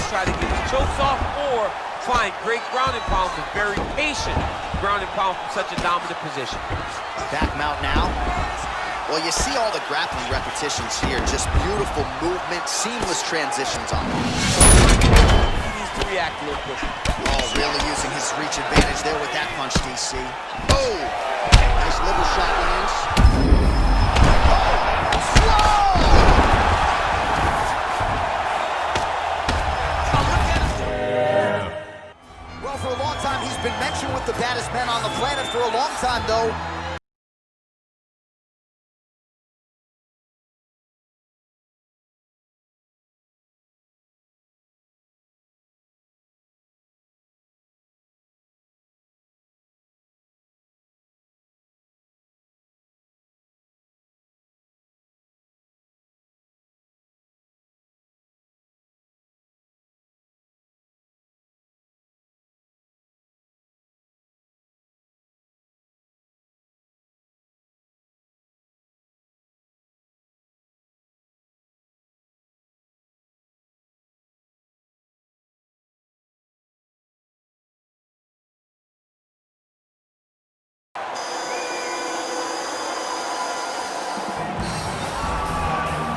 try to get his chokes off or find great ground and pound, but very patient ground and pound from such a dominant position. Back mount now. Well, you see all the grappling repetitions here. Just beautiful movement, seamless transitions on him. He needs to react a little quicker. Oh, really using his reach advantage there with that punch, DC. Oh, nice liver shot lands. Well, for a long time, he's been mentioned with the baddest men on the planet for a long time, though.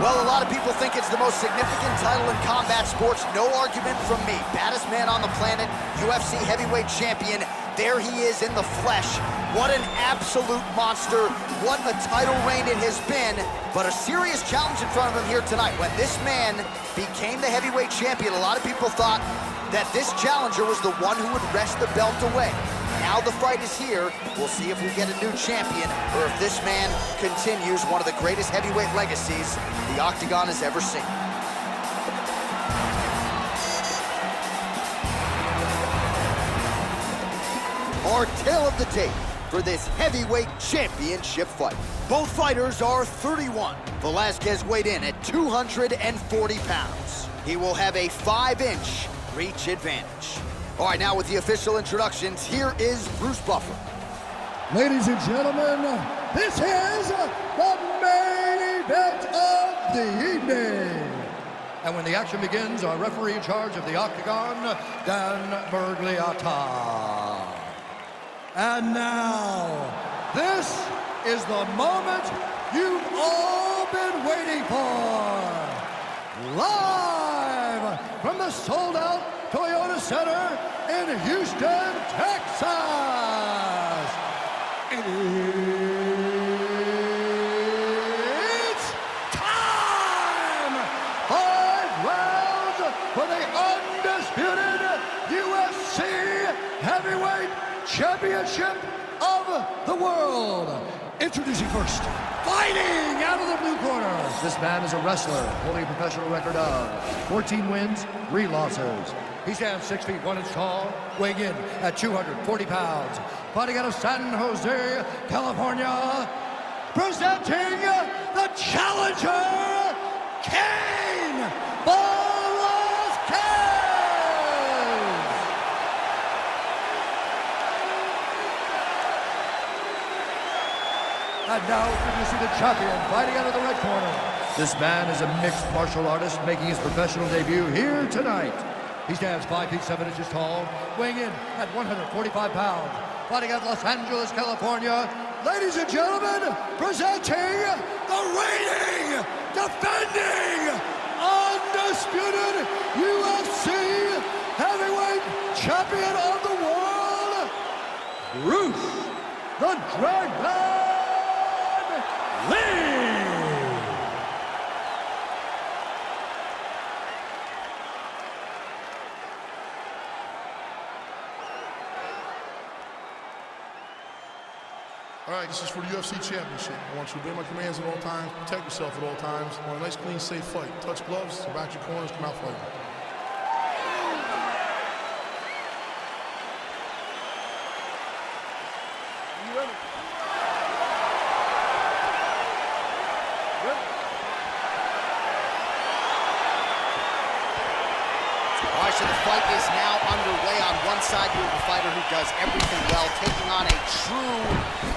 Well, a lot of people think it's the most significant title in combat sports. No argument from me. Baddest man on the planet, UFC Heavyweight Champion. There he is in the flesh. What an absolute monster. What a title reign it has been. But a serious challenge in front of him here tonight. When this man became the heavyweight champion, a lot of people thought that this challenger was the one who would wrest the belt away. Now the fight is here. We'll see if we get a new champion or if this man continues one of the greatest heavyweight legacies the Octagon has ever seen. Our tale of the tape for this heavyweight championship fight. Both fighters are 31. Velasquez weighed in at 240 pounds. He will have a 5-inch reach advantage. All right, now with the official introductions, here is Bruce Buffer. Ladies and gentlemen, this is the main event of the evening. And when the action begins, our referee in charge of the Octagon, Dan Bergliata. And now, this is the moment you've all been waiting for. Live from the sold-out Toyota Center in Houston, Texas. It's time! 5 rounds for the undisputed UFC Heavyweight Championship of the world. Introducing first, fighting out of the blue corner. This man is a wrestler holding a professional record of 14 wins, 3 losses. He stands 6 feet 1 inch tall, weighing in at 240 pounds. Fighting out of San Jose, California, presenting the challenger, Cain Velasquez! And now introducing the champion, fighting out of the red corner. This man is a mixed martial artist making his professional debut here tonight. He stands 5 feet 7 inches tall, weighing in at 145 pounds. Fighting out of Los Angeles, California. Ladies and gentlemen, presenting the reigning, defending, undisputed UFC Heavyweight Champion of the world, Bruce the Dragon Lee! All right, this is for the UFC Championship. I want you to obey my commands at all times, protect yourself at all times. I want a nice, clean, safe fight. Touch gloves, back your corners, come out fighting. You ready? All right, so the fight is now underway. On one side, you have a fighter who does everything well, taking on a true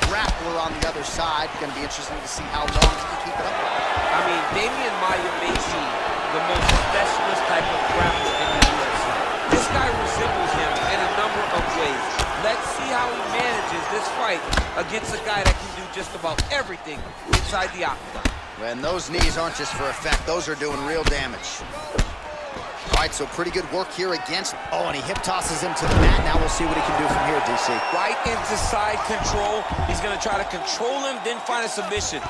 grappler on the other side. Going to be interesting to see how long he can keep it up with. I mean, Damian Maia may be the most specialist type of grappler in the UFC. this fight against a guy that can do just about everything inside the octagon. And those knees aren't just for effect. Those are doing real damage. All right, so pretty good work here against... Oh, and he hip tosses him to the mat. Now we'll see what he can do from here, DC. Right into side control. He's going to try to control him, then find a submission.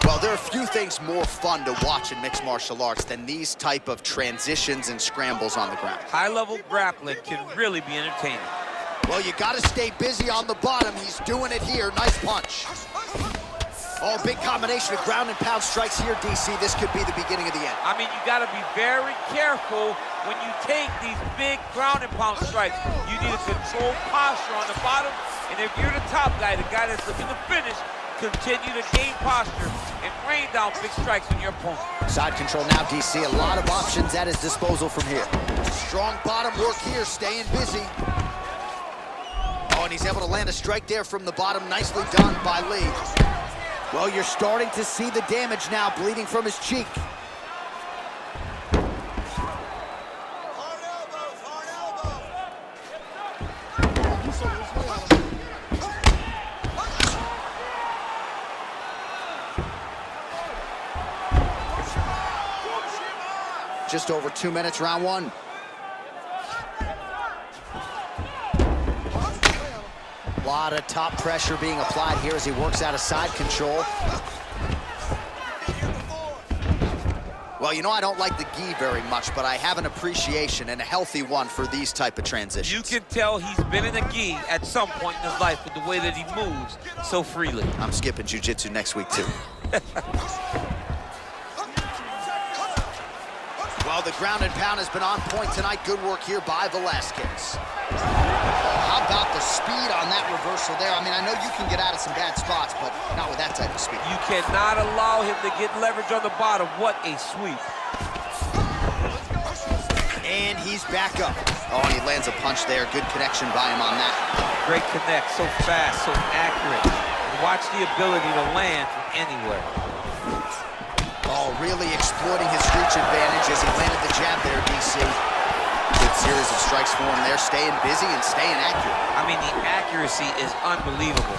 Well, there are few things more fun to watch in mixed martial arts than these type of transitions and scrambles on the ground. High-level grappling can really be entertaining. Well, you got to stay busy on the bottom. He's doing it here. Nice punch. Oh, big combination of ground and pound strikes here, DC. This could be the beginning of the end. I mean, you got to be very careful when you take these big ground and pound strikes. You need a controlled posture on the bottom, and if you're the top guy, the guy that's looking to finish, continue to gain posture and rain down big strikes on your opponent. Side control now, DC. A lot of options at his disposal from here. Strong bottom work here, staying busy. Oh, and he's able to land a strike there from the bottom. Nicely done by Lee. Well, you're starting to see the damage now, bleeding from his cheek. Just over 2 minutes, round one. A lot of top pressure being applied here as he works out of side control. Well, you know, I don't like the gi very much, but I have an appreciation, and a healthy one, for these type of transitions. You can tell he's been in a gi at some point in his life with the way that he moves so freely. I'm skipping jiu-jitsu next week, too. Well, the ground and pound has been on point tonight. Good work here by Velasquez. How about the speed on that reversal there? I mean, I know you can get out of some bad spots, but not with that type of speed. You cannot allow him to get leverage on the bottom. What a sweep. And he's back up. Oh, and he lands a punch there. Good connection by him on that. Great connect, so fast, so accurate. Watch the ability to land from anywhere. Oh, really exploiting his reach advantage as he landed the jab there, DC. Good series of strikes for him there, staying busy and staying accurate. I mean, the accuracy is unbelievable.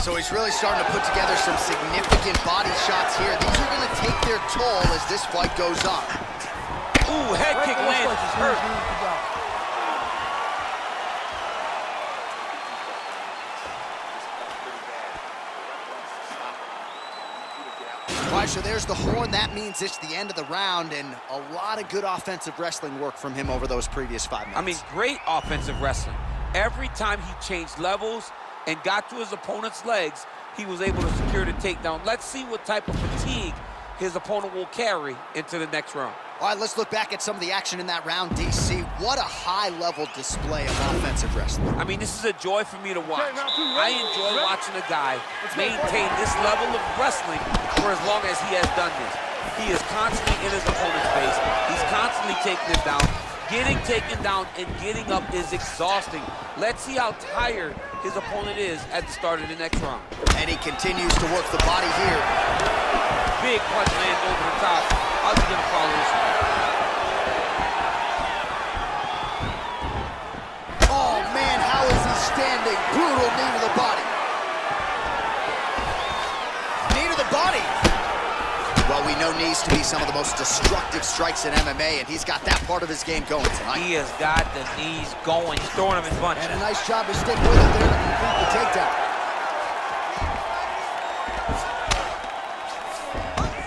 So he's really starting to put together some significant body shots here. These are going to take their toll as this fight goes on. Ooh, head kick lands. Hurt. All right, so there's the horn. That means it's the end of the round, and a lot of good offensive wrestling work from him over those previous 5 minutes. I mean, great offensive wrestling. Every time he changed levels and got to his opponent's legs, he was able to secure the takedown. Let's see what type of fatigue his opponent will carry into the next round. All right, let's look back at some of the action in that round, DC. What a high-level display of offensive wrestling. I mean, this is a joy for me to watch. I enjoy watching a guy maintain this level of wrestling for as long as he has done this. He is constantly in his opponent's face. He's constantly taking it down. Getting taken down and getting up is exhausting. Let's see how tired his opponent is at the start of the next round. And he continues to work the body here. Big punch lands over the top. How's he gonna follow this one? Oh man, how is he standing? Brutal knee to the body. Knee to the body. Well, we know knees to be some of the most destructive strikes in MMA, and he's got that part of his game going tonight. He has got the knees going. He's throwing them in bunches. And a nice job to stick with it there to complete the takedown.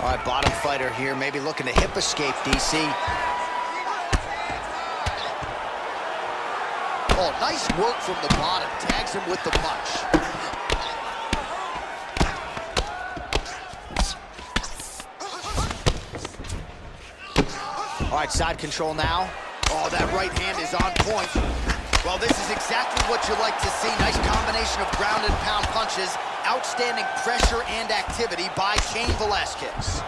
All right, bottom fighter here, maybe looking to hip escape, DC. Oh, nice work from the bottom. Tags him with the punch. All right, side control now. Oh, that right hand is on point. Well, this is exactly what you like to see. Nice combination of ground and pound punches. Outstanding pressure and activity by Cain Velasquez.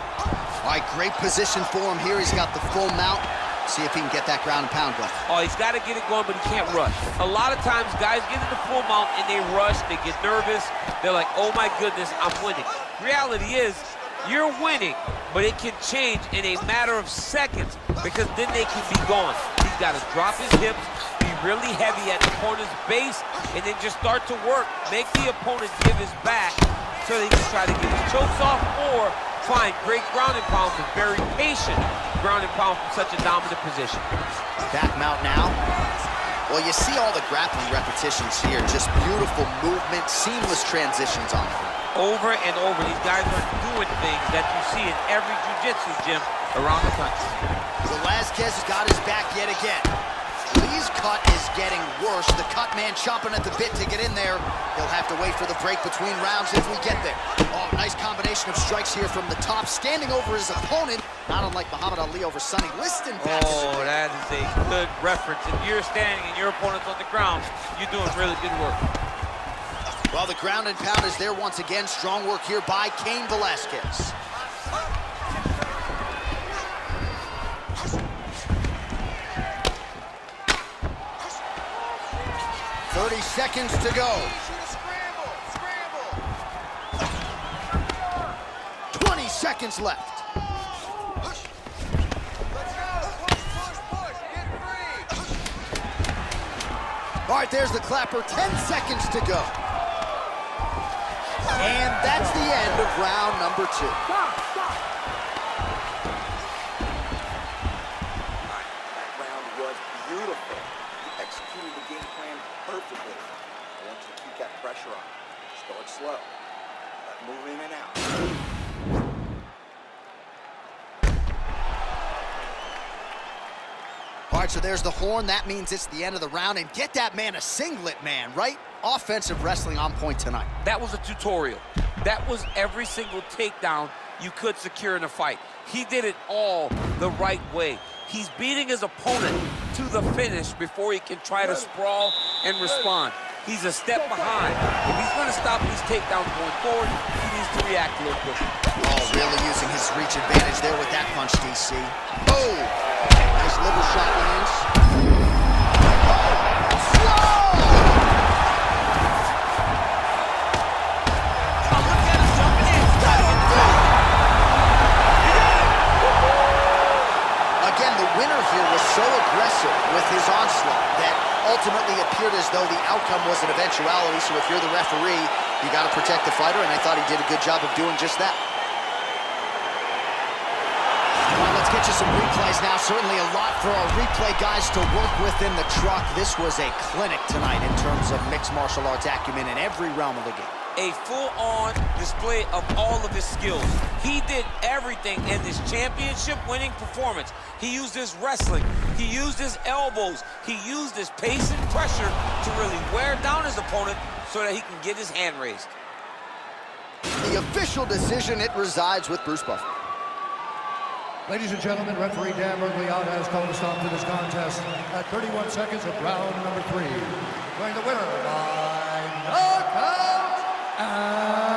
All right, great position for him here. He's got the full mount. See if he can get that ground and pound going. Oh, he's got to get it going, but he can't rush. A lot of times, guys get in the full mount and they rush, they get nervous. They're like, oh my goodness, I'm winning. Reality is, you're winning, but it can change in a matter of seconds because then they can be gone. He's got to drop his hips, be really heavy at the opponent's base, and then just start to work. Make the opponent give his back so they can try to get his chokes off, or find great ground and pound with very patient ground and pound from such a dominant position. Back mount now. Well, you see all the grappling repetitions here. Just beautiful movement, seamless transitions on it. Over and over, these guys are doing things that you see in every jiu-jitsu gym around the country. Velasquez has got his back yet again. Lee's cut is getting worse. The cut man chomping at the bit to get in there. He'll have to wait for the break between rounds if we get there. Oh, nice combination of strikes here from the top, standing over his opponent. Not unlike Muhammad Ali over Sonny Liston. Oh, that is a good reference. If you're standing and your opponent's on the ground, you're doing really good work. Well, the ground and pound is there once again. Strong work here by Cain Velasquez. "30 seconds to go. 20 seconds left. All right, there's the clapper. 10 seconds to go. And that's the end of round number 2. That round was beautiful. You executed the game plan perfectly. I want you to keep that pressure on. Start slow. Move in and out. All right, so there's the horn. That means it's the end of the round. And get that man a singlet, man, right? Offensive wrestling on point tonight. That was a tutorial. That was every single takedown you could secure in a fight. He did it all the right way. He's beating his opponent to the finish before he can try to sprawl and respond. He's a step behind. If he's going to stop these takedowns going forward, he needs to react a little quicker. Oh, really using his reach advantage there with that punch, DC. Oh, nice liver shot lands. Oh, slow! Oh, look at him jumping in. He's got to get the top. Again, the winner here was so aggressive with his onslaught that ultimately appeared as though the outcome was an eventuality. So if you're the referee, you got to protect the fighter, and I thought he did a good job of doing just that. Well, let's get you some replays now. Certainly a lot for our replay guys to work with in the truck. This was a clinic tonight in terms of mixed martial arts acumen in every realm of the game. A full-on display of all of his skills. He did everything in this championship-winning performance. He used his wrestling. He used his elbows. He used his pace and pressure to really wear down his opponent so that he can get his hand raised. The official decision, it resides with Bruce Buffer. Ladies and gentlemen, referee Dan Mergliata has called a stop to this contest at 31 seconds of round number 3. Going the winner by knockout and